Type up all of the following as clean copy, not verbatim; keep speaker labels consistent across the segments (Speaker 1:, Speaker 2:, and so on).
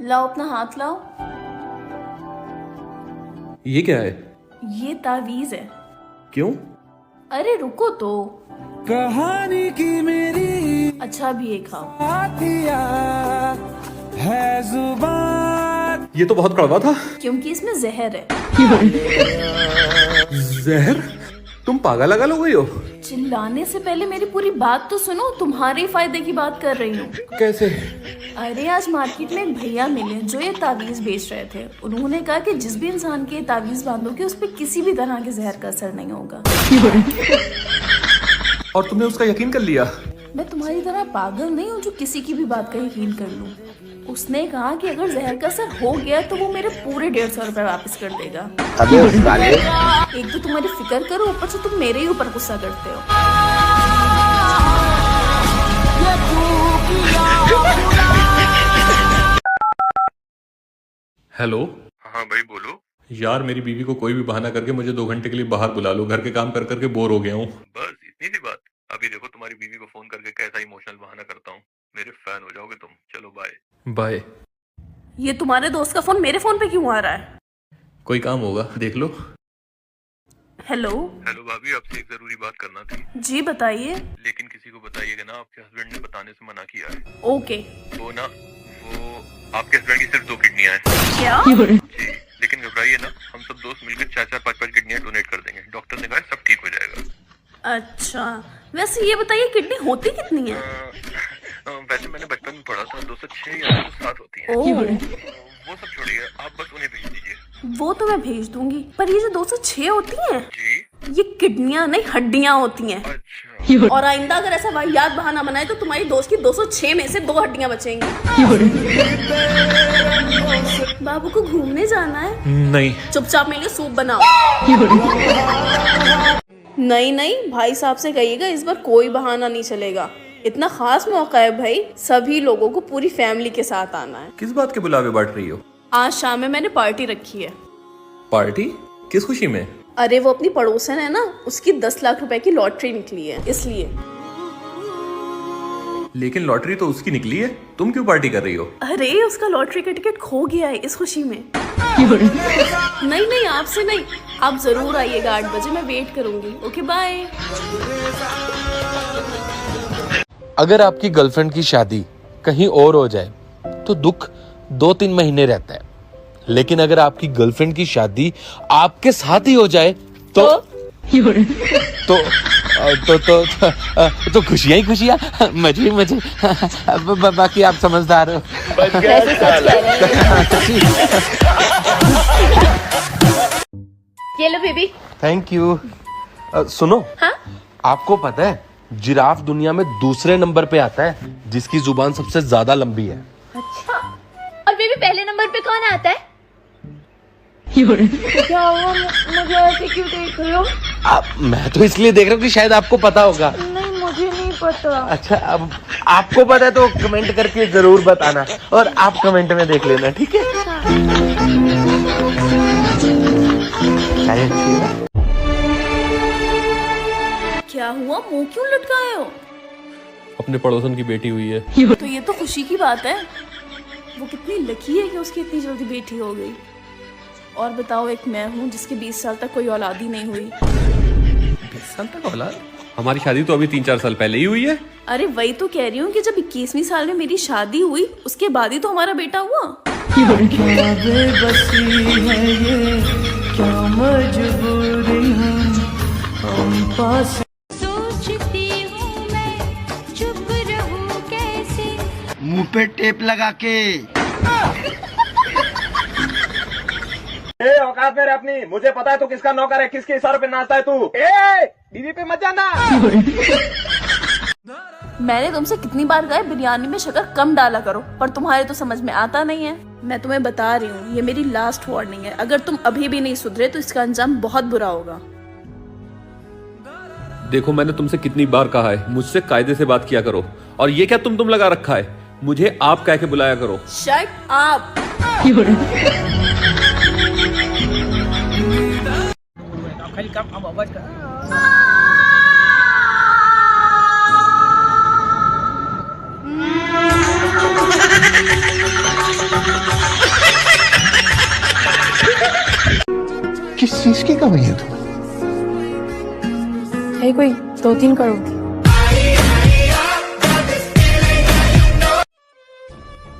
Speaker 1: लाओ अपना हाथ लाओ।
Speaker 2: ये क्या है?
Speaker 1: ये तावीज है।
Speaker 2: क्यों?
Speaker 1: अरे रुको तो।
Speaker 3: कहानी की मेरी
Speaker 1: अच्छा अभी ये खाओ।
Speaker 3: आतिया है जुबान।
Speaker 2: ये तो बहुत कड़वा था।
Speaker 1: क्योंकि इसमें जहर है।
Speaker 2: जहर? तुम पागल लगा लो गई हो?
Speaker 1: चिल्लाने से पहले मेरी पूरी बात तो सुनो, तुम्हारे फायदे की बात कर रही हूँ।
Speaker 2: कैसे?
Speaker 1: अरे आज मार्केट में एक भैया मिले जो ये तावीज बेच रहे थे। उन्होंने कहा कि जिस भी इंसान के तावीज बांधोगे उस पर किसी भी तरह के जहर का असर नहीं होगा।
Speaker 2: और तुमने उसका यकीन कर लिया?
Speaker 1: मैं तुम्हारी तरह पागल नहीं हूँ जो किसी की भी बात का यकीन कर लूँ। उसने कहा कि अगर जहर का असर हो गया तो वो मेरे पूरे 150 रुपए वापस कर देगा। एक तो तुम्हारी फिक्र करो, ऊपर से तुम मेरे ही ऊपर गुस्सा करते हो।
Speaker 2: हेलो।
Speaker 4: हाँ भाई बोलो।
Speaker 2: यार मेरी बीवी को कोई भी बहाना करके मुझे 2 घंटे के लिए बाहर बुला लो, घर के काम कर करके बोर हो गया हूँ।
Speaker 4: बस इतनी सी बात? अभी देखो तुम्हारी बीवी को फोन करके कैसा इमोशनल बहाना करता हूँ। मेरे फैन हो जाओगे तुम। चलो बाय।
Speaker 2: बाय।
Speaker 1: ये तुम्हारे दोस्त का फोन मेरे फोन पे क्यों आ रहा है?
Speaker 2: कोई काम होगा, देख लो।
Speaker 1: हेलो।
Speaker 4: हेलो भाभी, आपसे एक जरूरी बात करना थी।
Speaker 1: जी बताइए।
Speaker 4: लेकिन किसी को बताइएगा ना, आपके हस्बैंड ने बताने से मना किया है।
Speaker 1: ओके।
Speaker 4: वो आपके हस्बैंड की सिर्फ 2 किडनियां हैं।
Speaker 1: क्या?
Speaker 4: जी, लेकिन घबराइए ना, हम सब दोस्त मिलकर 4-4, 5-5 किडनियां डोनेट कर देंगे। डॉक्टर ने कहा सब ठीक हो जाएगा।
Speaker 1: अच्छा वैसे ये बताइए किडनी होती कितनी है?
Speaker 4: वैसे मैंने बचपन में पढ़ा था 206 या 207 होती है। वो सब छोड़िए, आप बस उन्हें भेज दीजिए।
Speaker 1: वो तो मैं भेज दूंगी, पर ये जो 206 होती हैं,
Speaker 4: जी
Speaker 1: ये किडनियां नहीं हड्डियां होती हैं।
Speaker 4: अच्छा।
Speaker 1: और आइंदा अगर ऐसा वाहियात बहाना बनाए तो तुम्हारी दोस्त की 206 में से 2 हड्डियां बचेंगी। बाबू को घूमने जाना है?
Speaker 2: नहीं।
Speaker 1: चुपचाप मेरे लिए सूप बनाओ। नहीं नहीं, भाई साहब से कहिएगा इस बार कोई बहाना नहीं चलेगा। इतना खास मौका है भाई, सभी लोगों को पूरी फैमिली के साथ आना है।
Speaker 2: किस बात के बुलावे बांट रही हो?
Speaker 1: आज शाम में मैंने पार्टी रखी है।
Speaker 2: पार्टी? किस खुशी में?
Speaker 1: अरे वो अपनी पड़ोसन है ना, उसकी 10 लाख रुपए की लॉटरी निकली है इसलिए।
Speaker 2: लेकिन लॉटरी तो उसकी निकली है, तुम क्यों पार्टी कर रही हो?
Speaker 1: अरे उसका लॉटरी का टिकट खो गया है, इस खुशी में। नहीं नहीं, आपसे नहीं, आप जरूर आइएगा 8 बजे, मैं वेट करूंगी। Okay bye.
Speaker 5: अगर आपकी गर्लफ्रेंड की शादी कहीं और हो जाए तो दुख 2-3 महीने रहता है, लेकिन अगर आपकी गर्लफ्रेंड की शादी आपके साथ ही हो जाए तो खुशियां ही खुशियां, मजे ही मजे। बाकी आप समझदार हो।
Speaker 1: ये लो बेबी।
Speaker 5: Thank you. सुनो।
Speaker 1: हाँ?
Speaker 5: आपको पता है जिराफ दुनिया में दूसरे नंबर पे आता है जिसकी जुबान सबसे ज्यादा लंबी है।
Speaker 6: अच्छा, और बेबी पहले नंबर पे कौन आता है? क्या हुआ, मुझे ऐसे क्यों देख रहे हो?
Speaker 5: मैं तो इसलिए देख रहा हूँ कि शायद आपको पता होगा।
Speaker 6: नहीं मुझे नहीं पता।
Speaker 5: अच्छा, अब आपको पता है तो कमेंट करके जरूर बताना, और आप कमेंट में देख लेना, ठीक है? चाय अच्छी है?
Speaker 1: क्या हुआ, मुंह क्यों लटकाए हो?
Speaker 2: अपने पड़ोसन की बेटी हुई है।
Speaker 1: तो ये तो खुशी की बात है। वो कितनी लकी है कि उसकी इतनी जल्दी बेटी हो गई। और बताओ, एक मैं हूँ जिसके 20 साल तक कोई औलाद ही नहीं हुई।
Speaker 2: 20 साल तक औलाद? हमारी शादी तो अभी 3-4 साल पहले ही हुई है।
Speaker 1: अरे वही तो कह रही हूँ कि जब 21वीं साल में मेरी शादी हुई उसके बाद ही तो हमारा बेटा हुआ।
Speaker 3: क्या बेबसी है ये, क्या मजबूरी है हम पास।
Speaker 6: सोचती हूँ मैं चुप रहूं कैसे।
Speaker 7: मुंह पे टेप लगा के।
Speaker 8: औकात में रह अपनी, मुझे पता है तू किसका नौकर है, किसके इशारों पे नाचता है तू। बीवी पे मत जाना।
Speaker 1: मैंने तुमसे कितनी बार कहा बिरयानी में शक्कर कम डाला करो, पर तुम्हारे तो समझ में आता नहीं है। मैं तुम्हें बता रही हूँ, ये मेरी लास्ट वार्निंग है। अगर तुम अभी भी नहीं सुधरे तो इसका अंजाम बहुत बुरा होगा।
Speaker 2: देखो मैंने तुमसे कितनी बार कहा है, मुझसे कायदे से बात किया करो। और ये क्या तुम लगा रखा है, मुझे आप कह के बुलाया करो।
Speaker 1: Shut up.
Speaker 7: किस चीज की कमी है तुम्हें?
Speaker 1: है कोई 2-3 करोड़।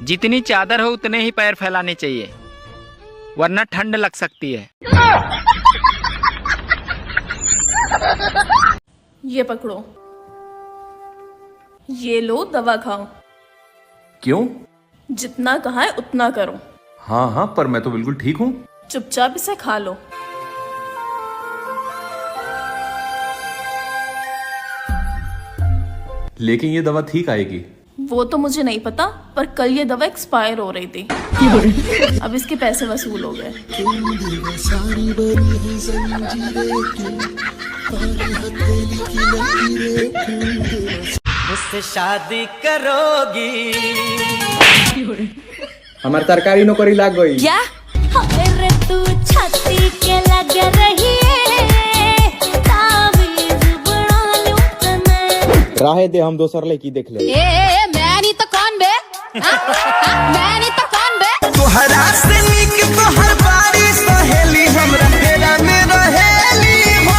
Speaker 9: जितनी चादर हो उतने ही पैर फैलाने चाहिए, वरना ठंड लग सकती है।
Speaker 1: ये पकड़ो, ये लो, दवा खाओ।
Speaker 2: क्यों?
Speaker 1: जितना कहा है उतना करो।
Speaker 2: हाँ हाँ, पर मैं तो बिल्कुल ठीक हूँ।
Speaker 1: चुपचाप इसे खा लो।
Speaker 2: लेकिन ये दवा ठीक आएगी?
Speaker 1: वो तो मुझे नहीं पता, पर कल ये दवा एक्सपायर हो रही थी। अब इसके पैसे वसूल हो गए।
Speaker 3: मुझसे शादी करोगी?
Speaker 8: हमार सरकारी नौकरी लाग गई।
Speaker 6: क्या अरे तू छाती के लग रही है, तावीज़ बना लूं तने।
Speaker 8: राहे दे, हम दोसर लड़की देख ले।
Speaker 6: मैं नहीं तो कौन बे? मैं नहीं तो कौन बे?
Speaker 3: तोहरा से नीक तोहर बारी सहेली, हमरा फेरा में रहेली हो।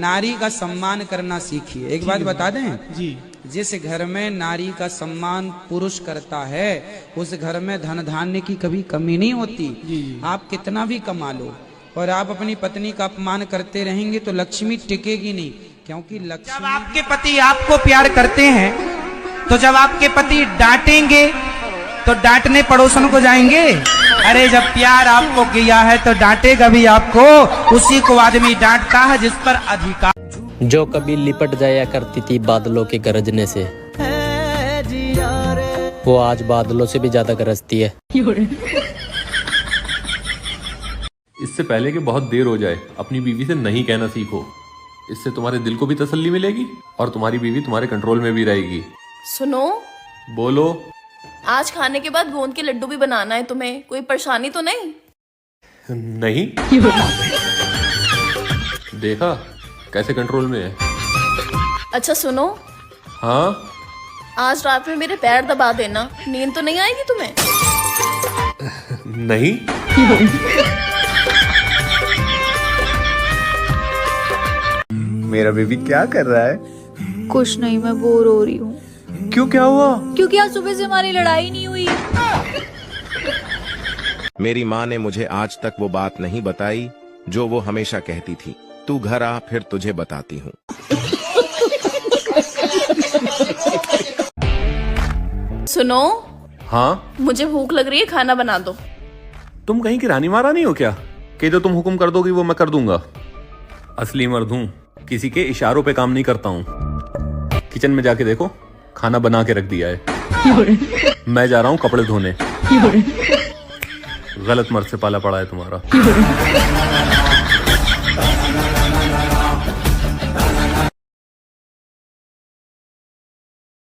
Speaker 10: नारी का सम्मान करना सीखिए। एक बात बता दें जी, जिस घर में नारी का सम्मान पुरुष करता है उस घर में धन धान्य की कभी कमी नहीं होती। आप कितना भी कमा लो और आप अपनी पत्नी का अपमान करते रहेंगे तो लक्ष्मी टिकेगी नहीं, क्योंकि लक्ष्मी। जब आपके पति आपको प्यार करते हैं तो जब आपके पति डांटेंगे तो डांटने पड़ोसन को जाएंगे। अरे जब प्यार आपको किया है तो डांटेगा भी आपको, उसी को आदमी डांटता है जिस पर अधिकार।
Speaker 11: जो कभी लिपट जाया करती थी बादलों के गरजने से, वो आज बादलों से भी ज्यादा गरजती है।
Speaker 2: इससे पहले कि बहुत देर हो जाए, अपनी बीवी से नहीं कहना सीखो। इससे तुम्हारे दिल को भी तसल्ली मिलेगी और तुम्हारी बीवी तुम्हारे कंट्रोल में भी रहेगी।
Speaker 1: सुनो,
Speaker 2: बोलो।
Speaker 1: आज खाने के बाद गोंद के लड्डू भी बनाना है तुम्हें। कोई परेशानी तो नहीं?
Speaker 2: नहीं। देखा कैसे कंट्रोल में है।
Speaker 1: अच्छा सुनो,
Speaker 2: हाँ?
Speaker 1: आज रात में मेरे पैर दबा देना, नींद तो नहीं आएगी तुम्हें?
Speaker 2: नहीं।
Speaker 7: मेरा बेबी क्या कर रहा है?
Speaker 6: कुछ नहीं, मैं बोर हो रही हूँ।
Speaker 7: क्यों, क्या हुआ?
Speaker 6: क्योंकि आज सुबह से हमारी लड़ाई नहीं हुई।
Speaker 12: मेरी माँ ने मुझे आज तक वो बात नहीं बताई जो वो हमेशा कहती थी, तू घर आ फिर तुझे बताती हूँ।
Speaker 1: सुनो,
Speaker 2: हाँ?
Speaker 1: मुझे भूख लग रही है, खाना बना दो।
Speaker 2: तुम कहीं की रानी महारानी हो क्या कि जो तुम हुक्म कर दोगी वो मैं कर दूंगा? असली मर्द हूँ, किसी के इशारों पे काम नहीं करता हूँ। किचन में जाके देखो, खाना बना के रख दिया है। मैं जा रहा हूँ कपड़े धोने। गलत मर्द से पाला पड़ा है तुम्हारा।